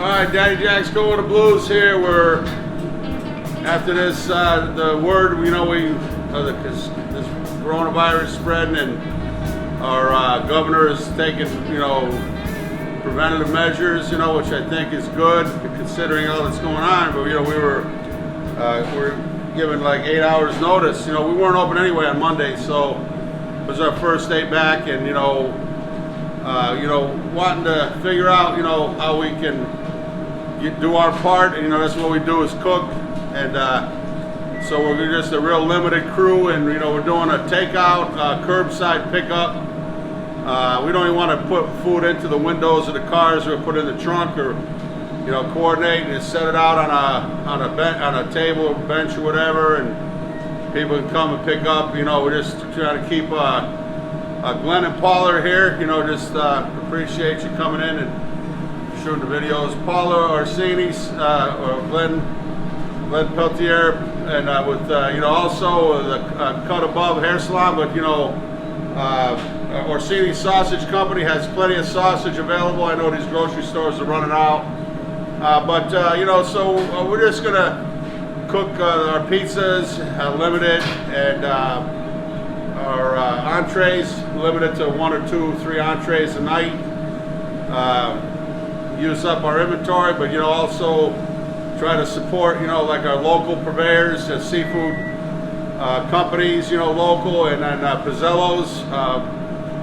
Alright, Daddy Jack's Go with the Blues here. We're after this the word this coronavirus spreading, and our governor is taking preventative measures, which I think is good considering all that's going on. But we're given like 8 hours notice. We weren't open anyway on Monday, so it was our first day back, and wanting to figure out how we can do our part. That's what we do, is cook, and so we're just a real limited crew, and we're doing a takeout, curbside pickup. We don't even want to put food into the windows of the cars or put it in the trunk, or coordinate and set it out on a table, bench, or whatever, and people can come and pick up. We're just trying to keep Glenn and Paula are here. Just appreciate you coming in and shooting the videos. Paula Orsini's or Glenn Peltier, and with also the Cut Above hair salon. But Orsini Sausage Company has plenty of sausage available. I know these grocery stores are running out, so we're just gonna cook our pizzas limited, and our entrees limited to 1 or 2, 3 entrees a night. Use up our inventory, but also try to support like our local purveyors, seafood companies, local, and then Pizzello's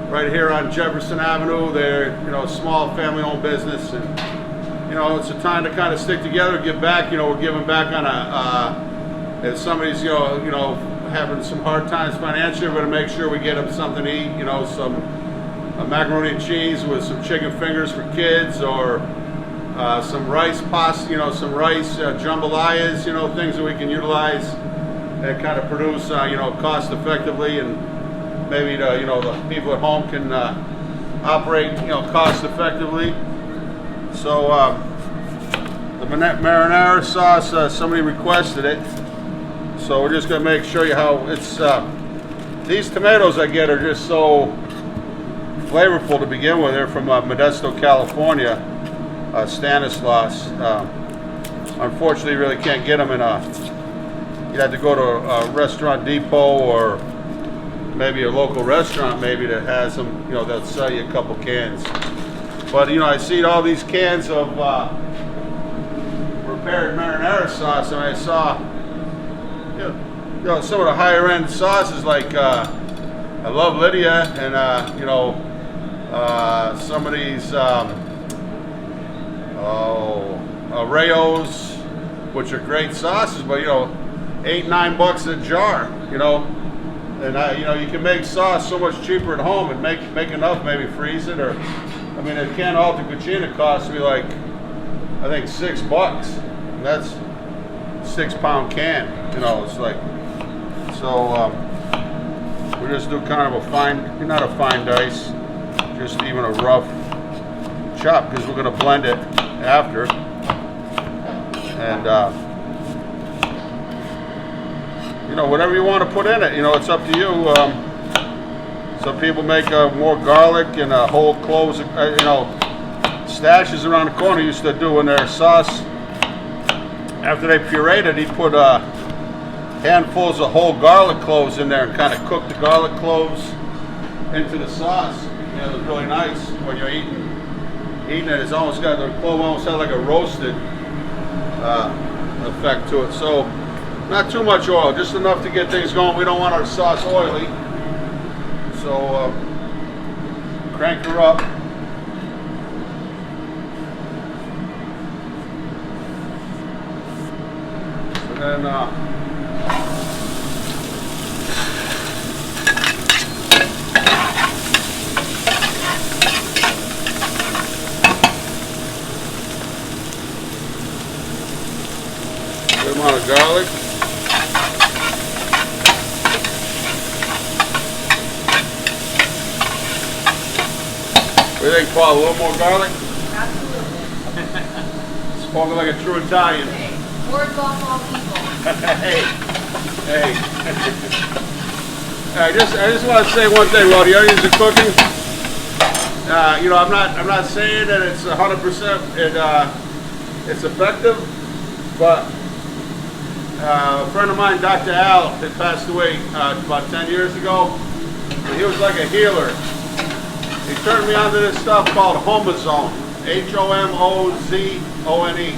right here on Jefferson Avenue. They're small family-owned business, and it's a time to kind of stick together, give back. We're giving back on if somebody's having some hard times financially, we're going to make sure we get them something to eat. Some macaroni and cheese with some chicken fingers for kids, or some rice pasta, some rice jambalayas, things that we can utilize that kind of produce, cost effectively, and maybe the people at home can operate, cost effectively. So the Marinara sauce, somebody requested it, so we're just going to show you how it's. These tomatoes I get are just so flavorful to begin with. They're from Modesto, California, Stanislaus. Unfortunately, you really can't get them in you have to go to a restaurant depot, or maybe a local restaurant maybe that has them, they'll sell you a couple cans. But I see all these cans of prepared marinara sauce, and I saw some of the higher end sauces, like I love Lydia, and some of these Rayos, which are great sauces, but $8, $9 a jar, and you can make sauce so much cheaper at home, and make enough, maybe freeze it, or a can of Alta Cucina costs me like, I think, $6, and that's a 6-pound can. It's like, so we just do kind of a fine, not a fine dice, just even a rough chop, because we're going to blend it after. And whatever you want to put in it, it's up to you. Some people make more garlic and whole cloves. Stashes around the corner used to do in their sauce. After they pureed it, he'd put handfuls of whole garlic cloves in there and kind of cook the garlic cloves into the sauce. It was really nice when you're eating it. It's almost got, the clove almost had like a roasted effect to it. So not too much oil, just enough to get things going. We don't want our sauce oily. So crank her up. And then good amount of garlic. What do you think, Paul? A little more garlic? Absolutely. Spoken like a true Italian. Hey, words off all people. Hey. I just want to say one thing while the onions are cooking. I'm not saying that it's 100%. it's effective, but a friend of mine, Dr. Al, had passed away about 10 years ago. He was like a healer. He turned me onto this stuff called Homozone, Homozone.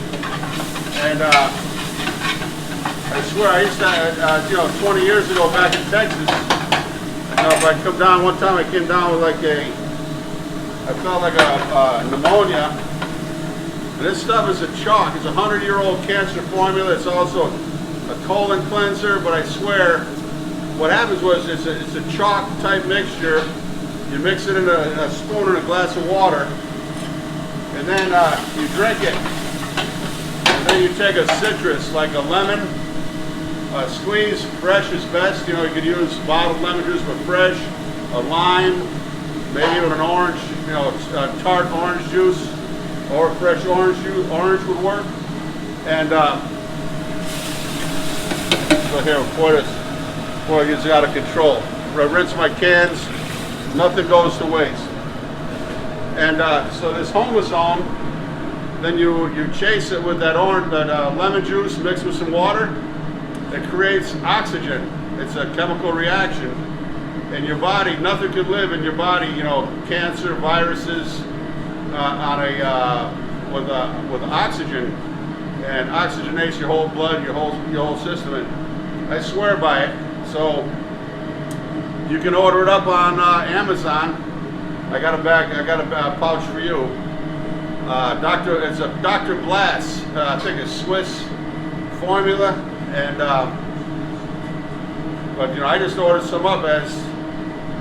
And I swear, I used to, 20 years ago back in Texas, if I come down, one time I came down with like I felt like a pneumonia. And this stuff is a chalk. It's a 100-year-old cancer formula. It's also a colon cleanser, but I swear, what happens was it's a chalk type mixture. You mix it in a spoon in a glass of water, and then you drink it. And then you take a citrus, like a lemon, squeeze, fresh is best. You could use bottled lemon juice, but fresh, a lime, maybe even an orange, tart orange juice, or fresh orange juice. Orange would work. And so here, before it gets out of control, I rinse my cans. Nothing goes to waste. And so this Homozone, then you chase it with that lemon juice mixed with some water. It creates oxygen. It's a chemical reaction in your body. Nothing can live in your body. Cancer, viruses, with oxygen, and oxygenates your whole blood, your whole system. And I swear by it. So you can order it up on Amazon. I got a pouch for you. It's a Dr. Blass. I think it's Swiss formula, and but I just ordered some up as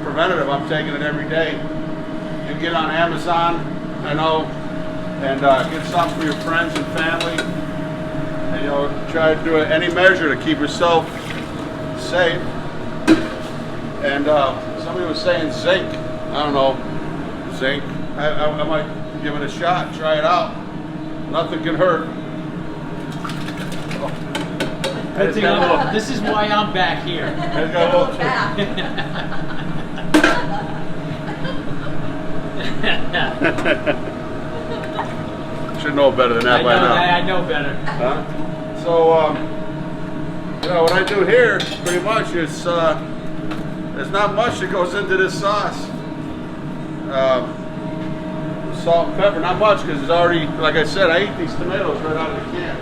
preventative. I'm taking it every day. You can get on Amazon, and get some for your friends and family, and try to do any measure to keep yourself safe. And somebody was saying zinc. I don't know, zinc. I might give it a shot, try it out. Nothing can hurt. This is why I'm back here. I got a little should know better than that by now. I know better. Huh? So, what I do here, pretty much, is there's not much that goes into this sauce. Salt and pepper, not much, because it's already, like I said, I eat these tomatoes right out of the can.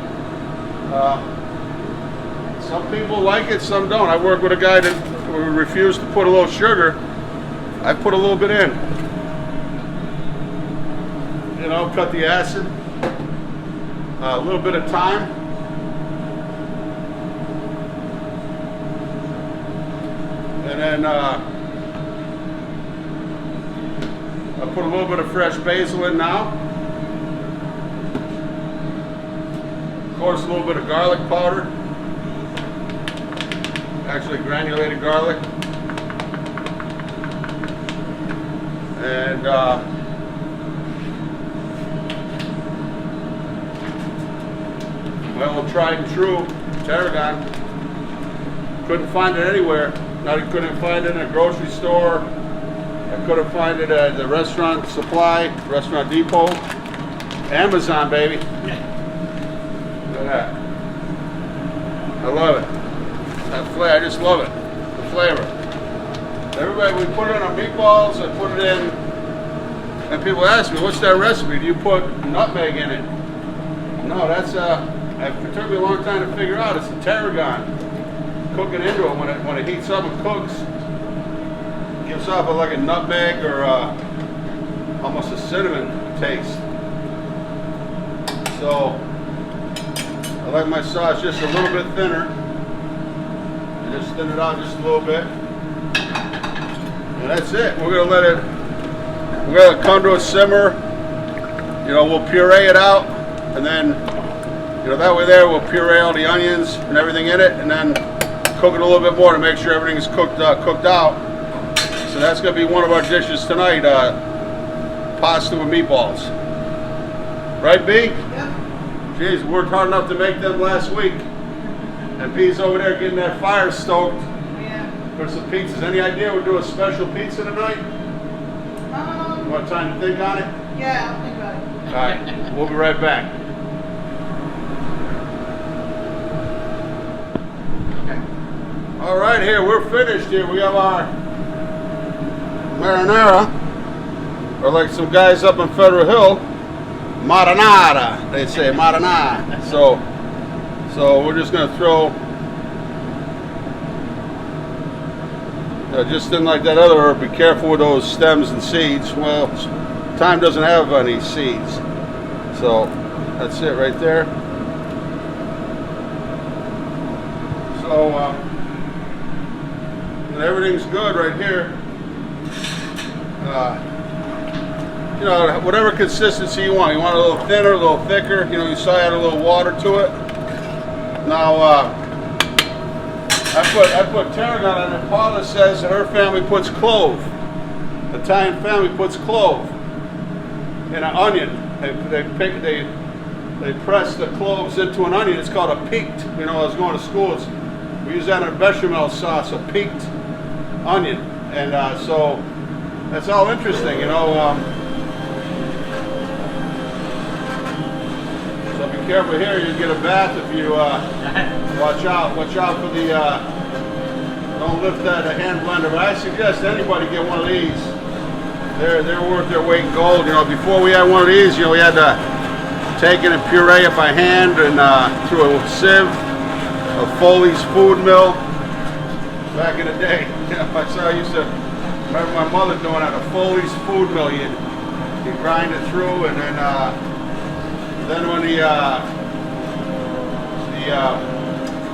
Some people like it, some don't. I work with a guy that refused to put a little sugar. I put a little bit in. Cut the acid. A little bit of thyme. And then I put a little bit of fresh basil in now. Of course, a little bit of garlic powder. Actually, granulated garlic. And well, tried and true tarragon. Couldn't find it anywhere. I couldn't find it in a grocery store. I couldn't find it at the restaurant supply, restaurant depot. Amazon, baby. Look at that. I love it. That flavor, I just love it. The flavor. Everybody, we put it on our meatballs. I put it in, and people ask me, "What's that recipe? Do you put nutmeg in it?" No, that's it took me a long time to figure out. It's the tarragon. Cook it into it when it heats up and cooks. It gives off like a nutmeg or almost a cinnamon taste. So I like my sauce just a little bit thinner. And just thin it out just a little bit. And that's it. We're gonna let it come to a simmer. We'll puree it out, and then that way there we'll puree all the onions and everything in it, and then cook it a little bit more to make sure everything's cooked out. So that's gonna be one of our dishes tonight, pasta with meatballs. Right, B? Yep. Jeez, we worked hard enough to make them last week. And B's over there getting that fire stoked Yeah. for some pizzas. Any idea we'll do a special pizza tonight? You want time to think on it? Yeah, I'll think about it. All right, we'll be right back. All right, here we're finished. Here we have our marinara, or like some guys up in Federal Hill, Marinara. They say Marinara. So we're just gonna throw. Just didn't like that other herb. Be careful with those stems and seeds. Well, thyme doesn't have any seeds, so that's it right there. So everything's good right here. You know, whatever consistency you want. You want a little thinner, a little thicker. You know, you saw I had a little water to it. Now, I put tarragon on it. Paula says that her family puts clove. The Italian family puts clove in an onion. They press the cloves into an onion. It's called a peaked. You know, I was going to school. We use that in a bechamel sauce, a peaked onion, and so that's all interesting. You know. So be careful here. You get a bath if you watch out. Watch out for the. Don't lift that hand blender. But I suggest anybody get one of these. They're worth their weight in gold. You know, before we had one of these, you know, we had to take it and puree it by hand and through a sieve, a Foley's food mill. Back in the day, I used to remember my mother doing it at a Foley's food mill. You grind it through, and then when the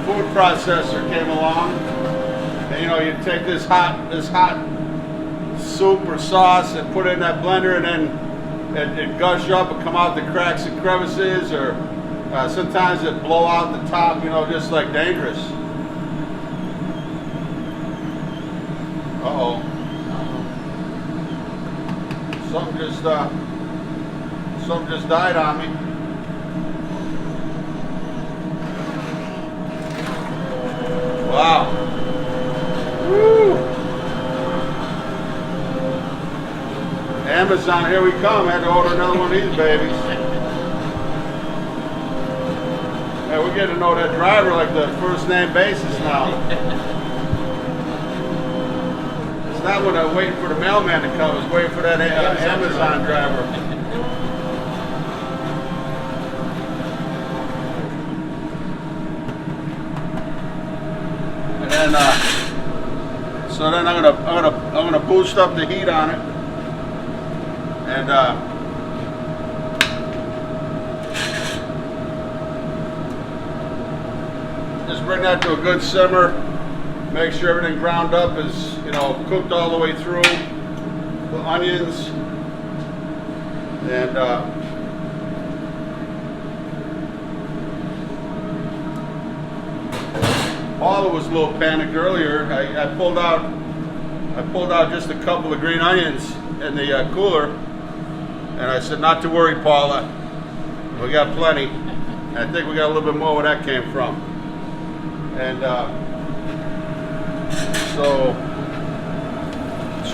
food processor came along, and, you know, you take this hot soup or sauce and put it in that blender, and then it gush up and come out the cracks and crevices, or sometimes it blow out the top. You know, just like dangerous. Uh-oh. Something just died on me. Wow. Woo. Amazon, here we come. I had to order another one of these babies. Yeah, we're getting to know that driver like the first name basis now. It's not when I'm waiting for the mailman to come, it's waiting for that Amazon driver. And then, so then I'm gonna boost up the heat on it, and just bring that to a good simmer. Make sure everything ground up is, you know, cooked all the way through. The onions, and Paula was a little panicked earlier. I pulled out just a couple of green onions in the cooler, and I said, "Not to worry, Paula. We got plenty." And I think we got a little bit more where that came from. And so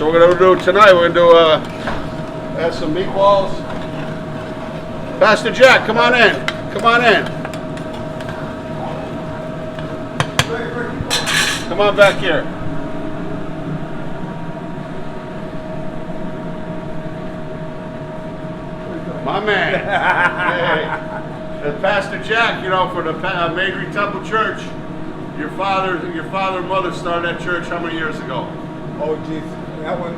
we're gonna do tonight. We're gonna do add some meatballs. Pastor Jack, come on in. Come on in. Come on back here. My man. Hey. Pastor Jack, you know, for the Madry Temple Church. Your father and mother started that church how many years ago? Oh, geez. That one,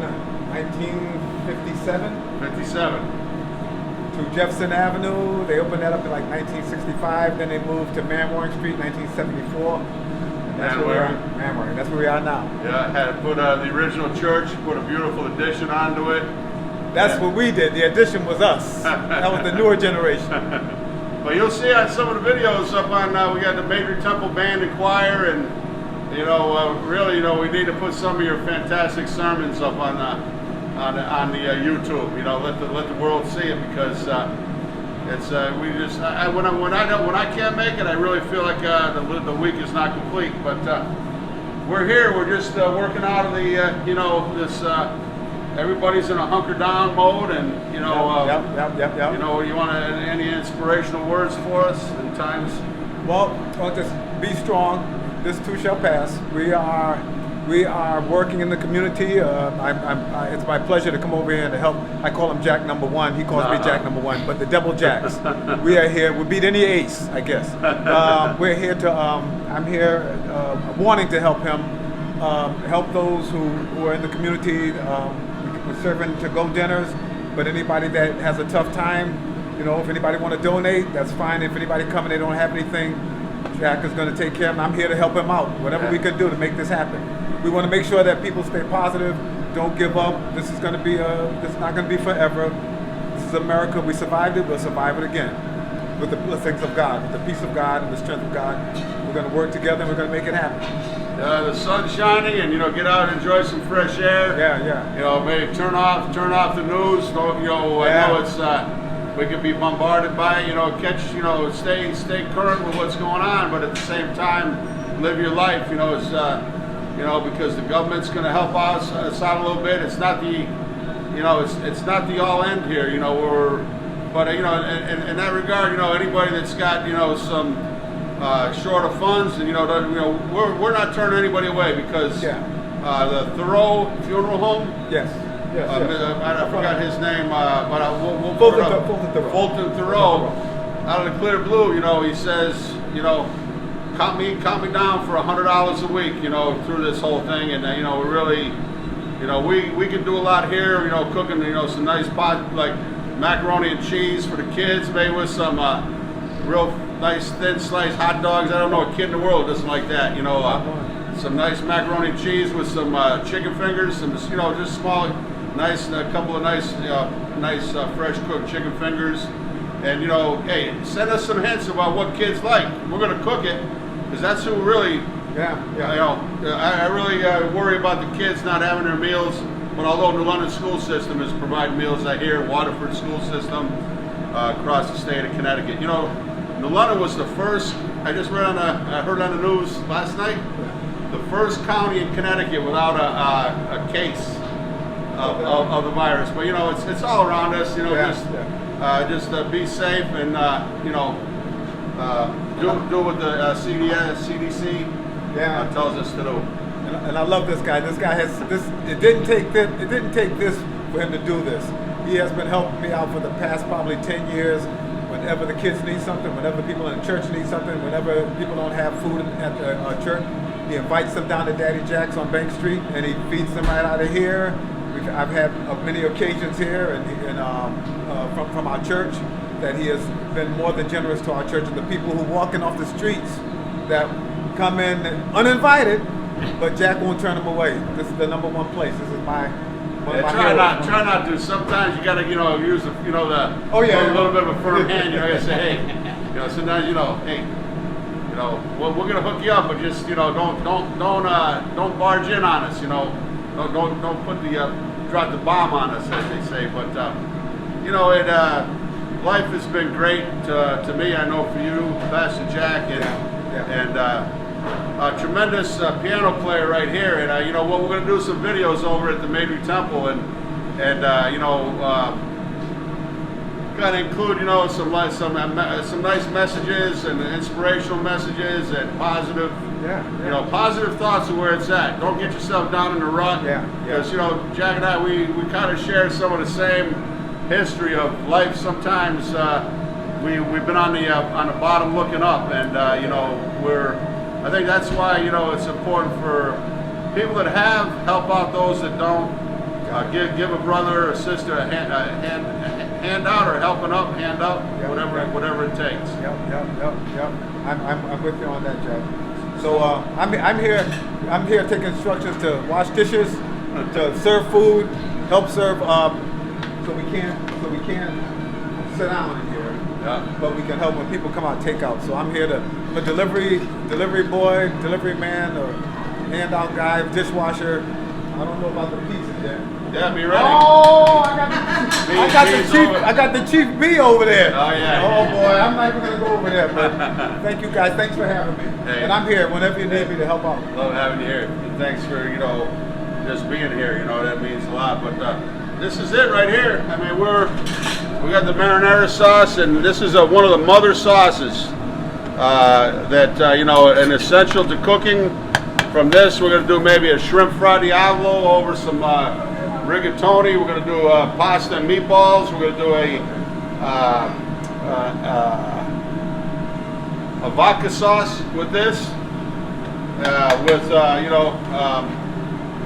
1957? 57. To Jefferson Avenue. They opened that up in like 1965. Then they moved to Manwaring Street, 1974. And that's where we are. Manwaring. That's where we are now. Yeah, had put the original church, put a beautiful addition onto it. That's what we did. The addition was us. That was the newer generation. But you'll see on some of the videos up on, we got the Madry Temple Band and Choir, and you know, really, you know, we need to put some of your fantastic sermons up on the YouTube. You know, let the world see it, because it's we just when I can't make it, I really feel like the week is not complete. But we're here. We're just working out of the you know, this. Everybody's in a hunker down mode, and you know, yep. You know, you want any inspirational words for us in times? Well, just be strong. this too shall pass. We are working in the community. It's my pleasure to come over here and to help. I call him Jack Number One. He calls me Jack Number One, but the Double Jacks. We are here. We beat any ace, I guess. We're here to. I'm here wanting to help him, help those who are in the community. We're serving to-go dinners, but anybody that has a tough time, if anybody want to donate, that's fine. If anybody coming, they don't have anything, Jack is going to take care of him. I'm here to help him out. Whatever we can do to make this happen. We want to make sure that people stay positive, don't give up. This is going to be this is not going to be forever. This is America. We survived it. We'll survive it again. With the blessings of God, with the peace of God, and the strength of God, we're going to work together. and We're going to make it happen. The sun's shining, and get out and enjoy some fresh air. Yeah. Maybe turn off the news. I know it's we could be bombarded by catch stay current with what's going on, but at the same time live your life. It's because the government's going to help us out a little bit. It's not the it's not the all end here. But in that regard, anybody that's got some short of funds, and we're not turning anybody away because the Thoreau Funeral Home. Yes. I forgot his name, but we'll put it up. Fulton Thoreau, out of the clear blue, he says, count me down for $100 a week, through this whole thing, and we're really, we can do a lot here, cooking, some nice pot like macaroni and cheese for the kids, maybe with some real nice thin sliced hot dogs. I don't know a kid in the world doesn't like that, some nice macaroni and cheese with some chicken fingers, some just small. A couple of nice fresh cooked chicken fingers, and hey, send us some hints about what kids like. We're gonna cook it, because that's who really. I really worry about the kids not having their meals. But although New London school system is providing meals, I hear Waterford school system across the state of Connecticut. New London was the first. I heard on the news last night, the first county in Connecticut without a case of the virus, but it's all around us. Just be safe and do what the CDC tells us to do. And I love this guy. This guy has this. It didn't take this for him to do this. He has been helping me out for the past probably 10 years. Whenever the kids need something, whenever people in the church need something, whenever people don't have food at the church, he invites them down to Daddy Jack's on Bank Street, and he feeds them right out of here. I've had many occasions here, and from our church, that he has been more than generous to our church, and the people who walking off the streets that come in uninvited, but Jack won't turn them away. This is the number one place. This is my try not to. Sometimes you gotta use the a little bit of a firm hand. You gotta say, hey, sometimes hey. Well, we're gonna hook you up, but just don't barge in on us. Don't put drop the bomb on us, as they say. But life has been great to me. I know for you, Pastor Jack, and a tremendous piano player right here. And what we're gonna do some videos over at the Madry Temple, and kind of include some nice messages and inspirational messages and positive. Positive thoughts are where it's at. Don't get yourself down in the rut. Because Jack and I, we kind of share some of the same history of life. Sometimes we've been on the bottom looking up, and I think that's why it's important for people that have help out those that don't. Give a brother or sister a hand out, or helping up, hand up, whatever it takes. Yep. I'm with you on that, Jack. So I'm here taking instructions to wash dishes, to serve food, help serve. So we can't sit down in here, but we can help when people come out takeout. So I'm here I'm a delivery boy, delivery man, or handout guy, dishwasher. I don't know about the pizza yet. Yeah, be ready. Oh, I got the chief B over there. Oh yeah. Oh boy, I'm not even gonna go over there. But thank you guys. Thanks for having me. Hey. And I'm here whenever you need me to help out. Love having you here. And thanks for just being here. That means a lot. But this is it right here. I mean, we got the marinara sauce, and this is one of the mother sauces. that you know, an essential to cooking. From this, we're going to do maybe a shrimp fra diavolo over some rigatoni. We're going to do pasta and meatballs. We're going to do a vodka sauce with this. You know,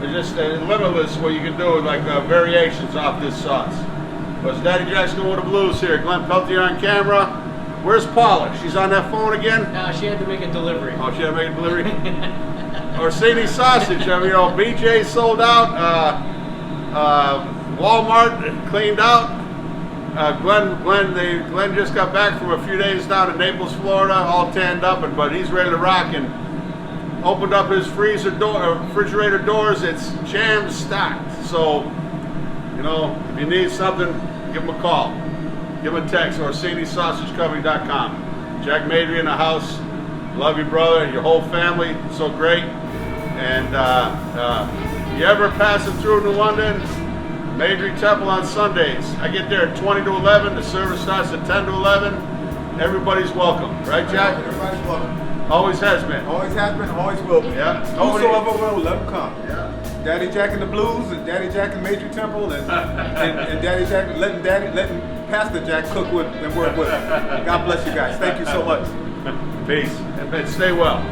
just limitless what you can do with like variations off this sauce. But it's Daddy Jack's going with the blues here. Glenn Peltier on camera. Where's Paula? She's on that phone again? No, she had to make a delivery. Oh, she had to make a delivery? Orsini sausage. I mean, you know, BJ sold out. Walmart cleaned out. Glenn just got back from a few days down in Naples, Florida, all tanned up, but he's ready to rock and opened up his refrigerator doors. It's jam stacked. So, you know, if you need something, give him a call. Give him a text, OrsiniSausageCompany.com. Jack Madry in the house. Love you, brother, your whole family. So great. And you ever passing through New London? Madry Temple on Sundays. I get there at 20 to 11. The service starts at 10 to 11. Everybody's welcome. Right, Jack? Everybody's welcome. Always has been. Always has been, always will be. Yeah. Whosoever will, let them come. Yeah. Daddy Jack and the Blues, and Daddy Jack and Madry Temple, and Daddy Jack letting Pastor Jack cook with and work with him. God bless you guys. Thank you so much. Peace. And stay well.